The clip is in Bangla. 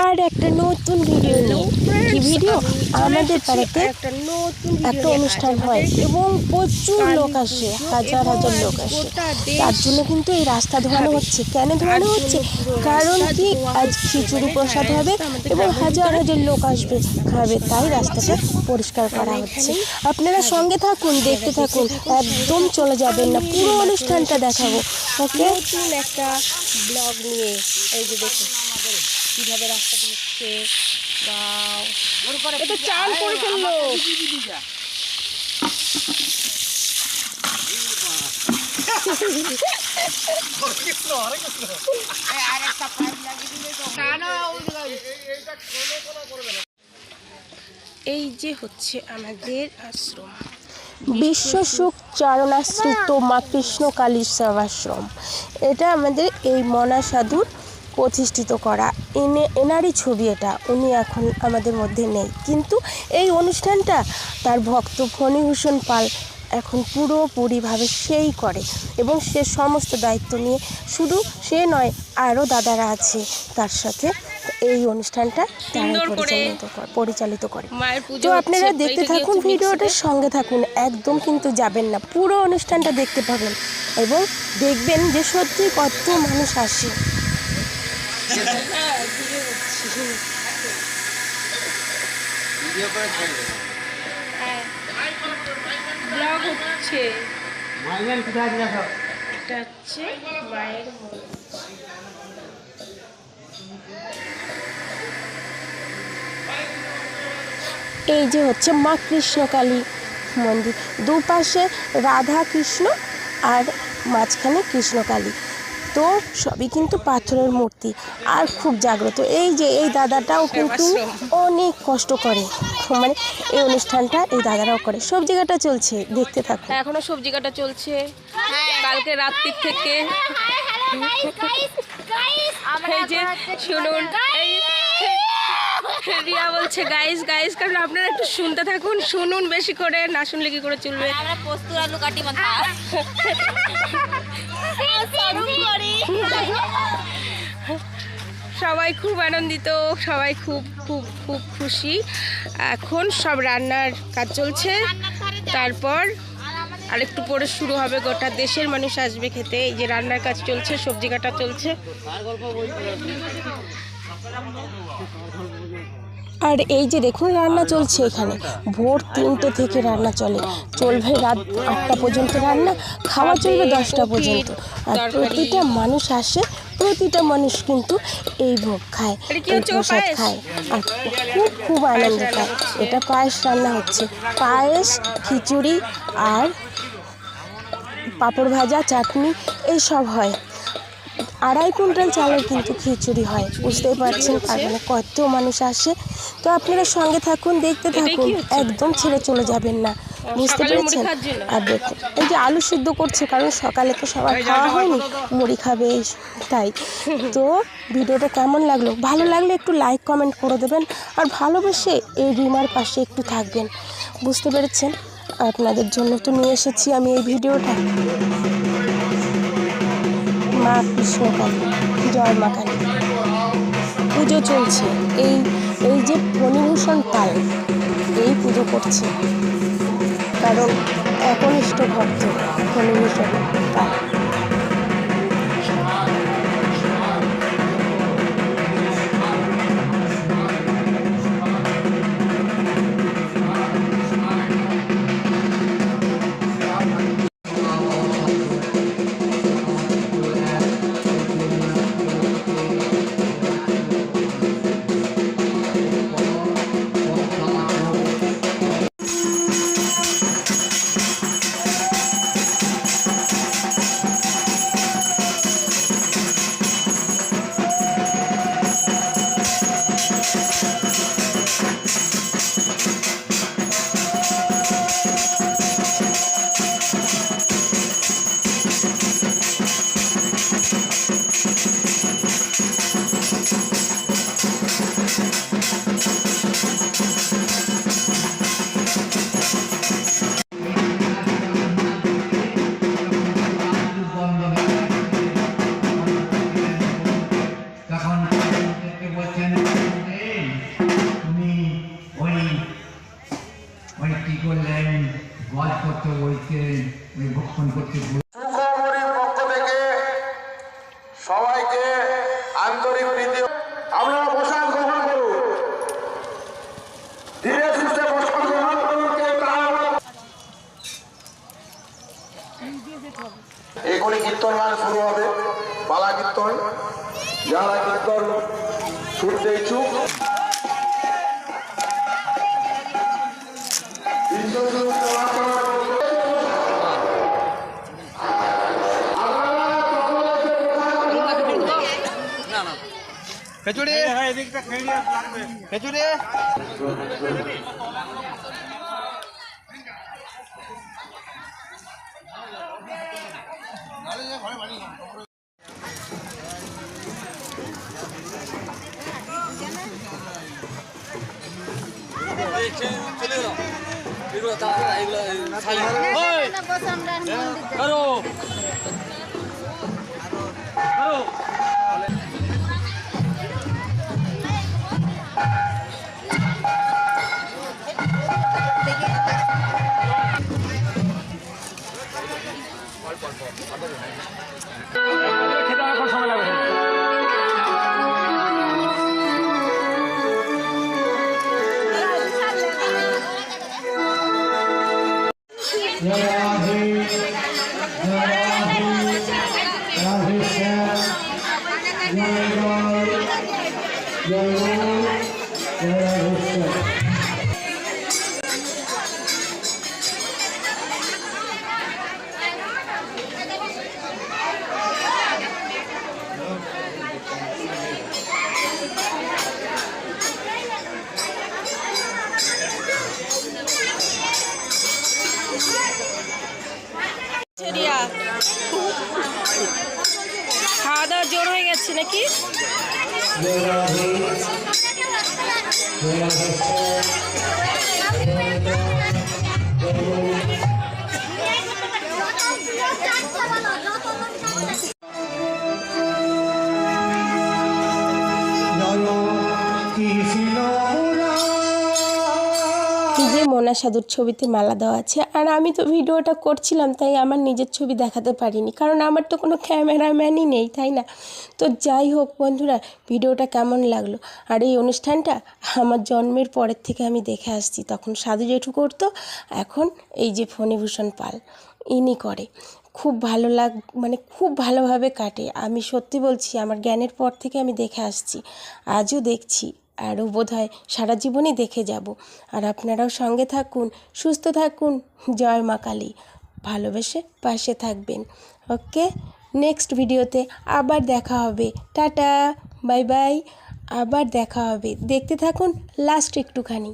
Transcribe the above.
আর একটা নতুন ভিডিও নিয়ে কি ভিডিও আমাদের বাড়িতে একটা অনুষ্ঠান হয় এবং প্রচুর লোক আসে, হাজার হাজার লোক আসে। তার জন্য কিন্তু এই রাস্তা ধোয়ানো হচ্ছে। কেন ধোয়ানো হচ্ছে? কারণ কি আজ খিচুড়ি প্রসাদ হবে এবং হাজার হাজার লোক আসবে, খাবে, তাই রাস্তাটা পরিষ্কার করা হচ্ছে। আপনারা সঙ্গে থাকুন, দেখতে থাকুন, একদম চলে যাবেন না, পুরো অনুষ্ঠানটা দেখাবো। ওকে, নতুন একটা ব্লগ নিয়ে এই যে দেখুন কিভাবে রাস্তা হচ্ছে। এটা চান করে ফেললো। এই যে হচ্ছে আমাদের আশ্রম, বিশ্ব সুখ চরণাশ্রিত মা কৃষ্ণকালী সেবাশ্রম। এটা আমাদের এই মনা সাধুর প্রতিষ্ঠিত করা, এনারই ছবি এটা। উনি এখন আমাদের মধ্যে নেই, কিন্তু এই অনুষ্ঠানটা তার ভক্ত ফণীভূষণ পাল এখন পুরোপুরিভাবে সেই করে এবং সে সমস্ত দায়িত্ব নিয়ে, শুধু সে নয় আরও দাদারা আছে তার সাথে, এই অনুষ্ঠানটা পরিচালিত করে। তো আপনারা দেখতে থাকুন, ভিডিওটার সঙ্গে থাকুন, একদম কিন্তু যাবেন না, পুরো অনুষ্ঠানটা দেখতে পাবেন এবং দেখবেন যে সত্যি কত মানুষ আসে। ব্লগ হচ্ছে, এটা হচ্ছে মায়ের মন্দির। এই যে হচ্ছে মা কৃষ্ণকালী মন্দির, দুপাশে রাধা কৃষ্ণ আর মাঝখানে কৃষ্ণকালী। তো সবই কিন্তু পাথরের মূর্তি আর খুব জাগ্রত। এই যে এই দাদাটাও কিন্তু অনেক কষ্ট করে, মানে এই অনুষ্ঠানটা এই দাদারাও করে। সবজি কাটা চলছে, দেখতে থাকুন। এখনো সবজি কাটা চলছে, কালকে রাত্রির থেকে। এই যে শুনুন, রিয়া বলছে গাইস গাইস, কারণ আপনারা একটু শুনতে থাকুন, শুনুন বেশি করে, না শুনলে কি করে চলবে। আমরা পোস্তুর আলু কাটি মাথা সবাই খুব আনন্দিত, সবাই খুব খুব খুব খুশি। এখন সব রান্নার কাজ চলছে, তারপর আরেকটু পরে শুরু হবে, গোটা দেশের মানুষ আসবে খেতে। এই যে রান্নার কাজ চলছে, সবজি কাটা চলছে। আর এই যে দেখুন রান্না চলছে, এখানে ভোর 3টে থেকে রান্না চলবে রাত 8টা পর্যন্ত রান্না, খাওয়া চলবে 10টা পর্যন্ত। আর প্রতিটা মানুষ আসে, প্রতিটা মানুষ কিন্তু এই ভোগ খায়, এই প্রসাদ খায় আর খুব খুব আনন্দ পায়। এটা পায়েস রান্না হচ্ছে, পায়েস, খিচুড়ি আর পাঁপড় ভাজা, চাটনি এইসব হয়। 2.5 কুইন্টাল চালের কিন্তু খিচুড়ি হয়, বুঝতেই পারছেন, তার মানে কত মানুষ আসে। তো আপনারা সঙ্গে থাকুন, দেখতে থাকুন, একদম ছেড়ে চলে যাবেন না, বুঝতে পেরেছেন। আর দেখুন এই যে আলু সিদ্ধ করছে, কারণ সকালে তো সবার খাওয়া হয়নি, মুড়ি খাবে তাই। তো ভিডিওটা কেমন লাগলো? ভালো লাগলে একটু লাইক কমেন্ট করে দেবেন, আর ভালোবেসে এই রিমার পাশে একটু থাকবেন, বুঝতে পেরেছেন। আপনাদের জন্য তো নিয়ে এসেছি আমি এই ভিডিওটা। মা কৃষ্ণকালী, জয় মা কালী পুজো চলছে। এই যে ফণীভূষণ পাল এই পুজো করছে, কারণ একনিষ্ঠ ভক্ত ফণীভূষণ পাল। সুখবরের পক্ষ থেকে সবাইকে আন্তরিক প্রীতি। আপনারা প্রসাদ গ্রহণ করুন, ধীরে সুস্থে প্রসাদ গ্রহণ করুন। এখনই কীর্তন গান শুরু হবে, পালা কীর্তন। যারা কীর্তন শুনতে ইচ্ছুক খেচুড়ি খেচুড়ি চলে গেল এগুলো খেতে অনেক সময় লাগবে। খাওয়া দাওয়া জোর হয়ে গেছে নাকি? যে মোনা সাধুর ছবিতে মালা দেওয়া আছে, আর আমি তো ভিডিওটা করছিলাম তাই আমার নিজের ছবি দেখাতে পারিনি, কারণ আমার তো কোনো ক্যামেরাম্যানই নেই, তাই না? তো যাই হোক বন্ধুরা, ভিডিওটা কেমন লাগলো? আর এই অনুষ্ঠানটা আমার জন্মের পরের থেকে আমি দেখে আসছি। তখন সাধু জেঠু করতো, এখন এই যে ফণীভূষণ পাল ইনি করে। খুব ভালো মানে খুব ভালোভাবে কাটে। আমি সত্যি বলছি, আমার জ্ঞানের পর থেকে আমি দেখে আসছি, আজও দেখছি, আরও বোধহয় সারা জীবনই দেখে যাব। আর আপনারাও সঙ্গে থাকুন, সুস্থ থাকুন। জয় মা কালী। ভালোবেসে পাশে থাকবেন। ওকে, নেক্সট ভিডিওতে আবার দেখা হবে। Tata, bye bye. আবার দেখা হবে, দেখতে থাকুন লাস্ট একটুখানি।